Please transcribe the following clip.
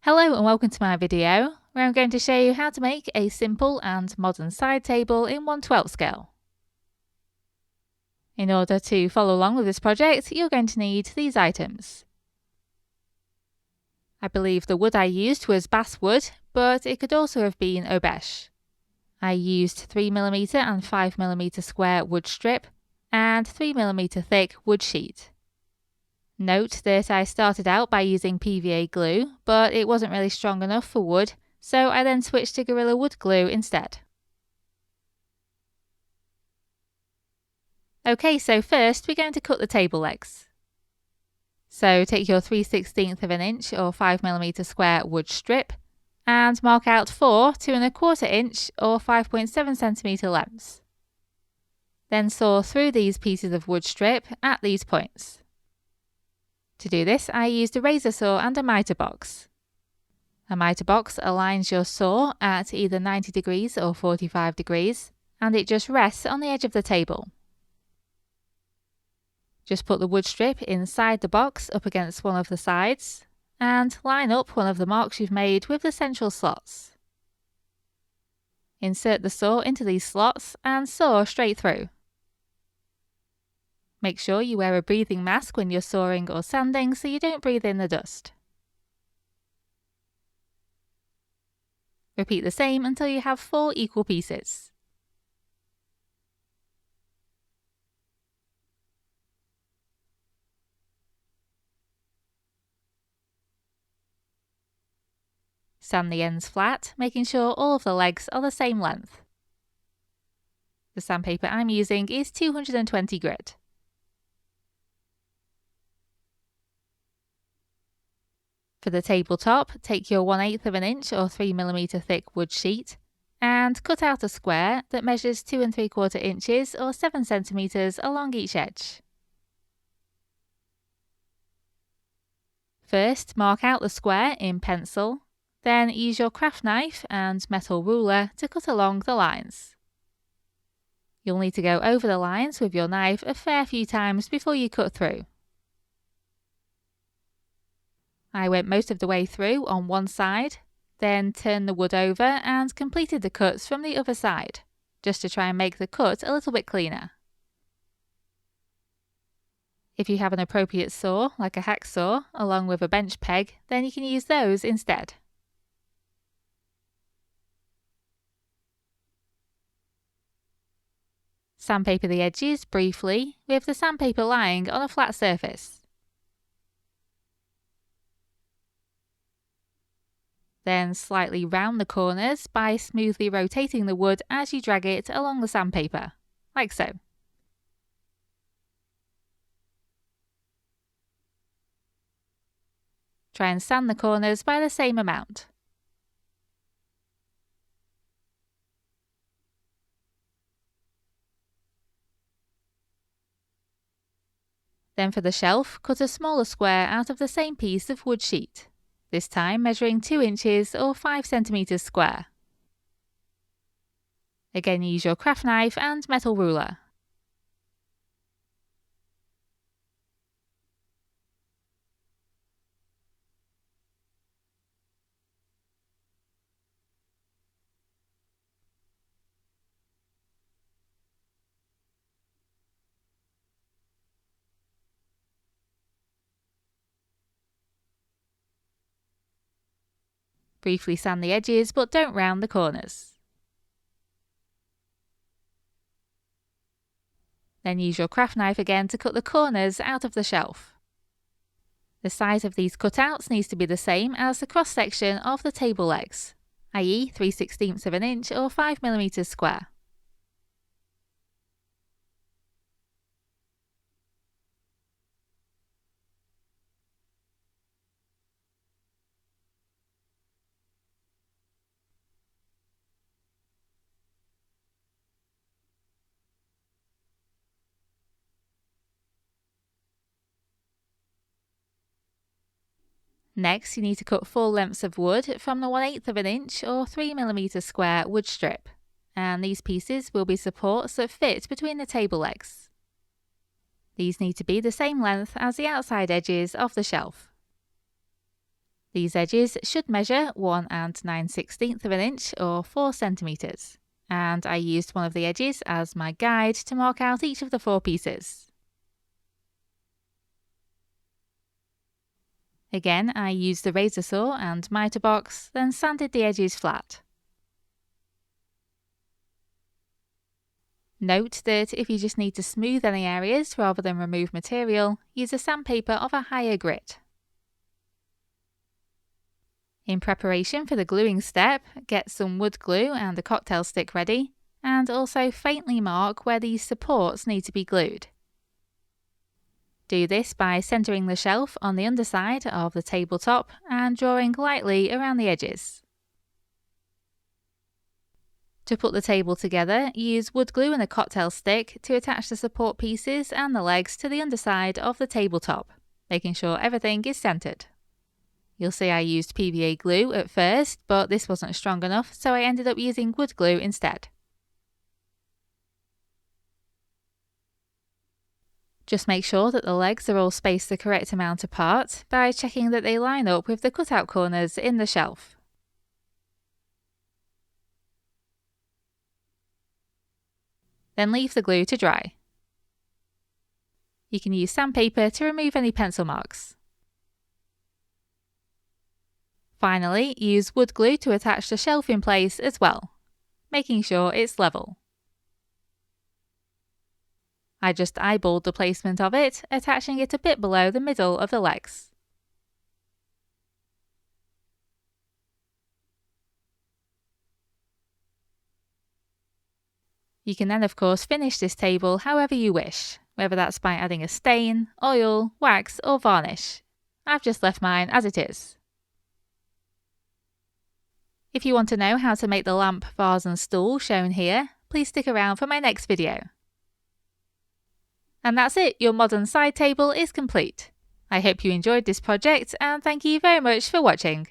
Hello and welcome to my video, where I'm going to show you how to make a simple and modern side table in 1/12 scale. In order to follow along with this project, you're going to need these items. I believe the wood I used was basswood, but it could also have been obeche. I used 3mm and 5mm square wood strip and 3mm thick wood sheet. Note that I started out by using PVA glue, but it wasn't really strong enough for wood, so I then switched to Gorilla Wood glue instead. Okay, so first we're going to cut the table legs. So take your 3/16 of an inch or 5mm square wood strip and mark out 4 2¼ inch or 5.7cm lengths. Then saw through these pieces of wood strip at these points. To do this, I used a razor saw and a miter box. A miter box aligns your saw at either 90 degrees or 45 degrees, and it just rests on the edge of the table. Just put the wood strip inside the box up against one of the sides, and line up one of the marks you've made with the central slots. Insert the saw into these slots and saw straight through. Make sure you wear a breathing mask when you're sawing or sanding so you don't breathe in the dust. Repeat the same until you have 4 equal pieces. Sand the ends flat, making sure all of the legs are the same length. The sandpaper I'm using is 220 grit. For the tabletop, take your 1/8 of an inch or 3mm thick wood sheet and cut out a square that measures 2 3/4 inches or 7 centimeters along each edge. First, mark out the square in pencil, then use your craft knife and metal ruler to cut along the lines. You'll need to go over the lines with your knife a fair few times before you cut through. I went most of the way through on one side, then turned the wood over and completed the cuts from the other side, just to try and make the cut a little bit cleaner. If you have an appropriate saw, like a hacksaw, along with a bench peg, then you can use those instead. Sandpaper the edges briefly, with the sandpaper lying on a flat surface. Then slightly round the corners by smoothly rotating the wood as you drag it along the sandpaper, like so. Try and sand the corners by the same amount. Then for the shelf, cut a smaller square out of the same piece of wood sheet, this time measuring 2 inches or 5 centimeters square. Again, use your craft knife and metal ruler. Briefly sand the edges, but don't round the corners. Then use your craft knife again to cut the corners out of the shelf. The size of these cutouts needs to be the same as the cross section of the table legs, i.e. 3/16 of an inch or 5mm square. Next, you need to cut 4 lengths of wood from the 1/8 of an inch or 3mm square wood strip, and these pieces will be supports that fit between the table legs. These need to be the same length as the outside edges of the shelf. These edges should measure 1 9/16 of an inch or 4 centimetres, and I used one of the edges as my guide to mark out each of the 4 pieces. Again, I used the razor saw and miter box, then sanded the edges flat. Note that if you just need to smooth any areas rather than remove material, use a sandpaper of a higher grit. In preparation for the gluing step, get some wood glue and a cocktail stick ready, and also faintly mark where these supports need to be glued. Do this by centering the shelf on the underside of the tabletop and drawing lightly around the edges. To put the table together, use wood glue and a cocktail stick to attach the support pieces and the legs to the underside of the tabletop, making sure everything is centered. You'll see I used PVA glue at first, but this wasn't strong enough, so I ended up using wood glue instead. Just make sure that the legs are all spaced the correct amount apart by checking that they line up with the cutout corners in the shelf. Then leave the glue to dry. You can use sandpaper to remove any pencil marks. Finally, use wood glue to attach the shelf in place as well, making sure it's level. I just eyeballed the placement of it, attaching it a bit below the middle of the legs. You can then of course finish this table however you wish, whether that's by adding a stain, oil, wax or varnish. I've just left mine as it is. If you want to know how to make the lamp, vase and stool shown here, please stick around for my next video. And that's it, your modern side table is complete. I hope you enjoyed this project and thank you very much for watching.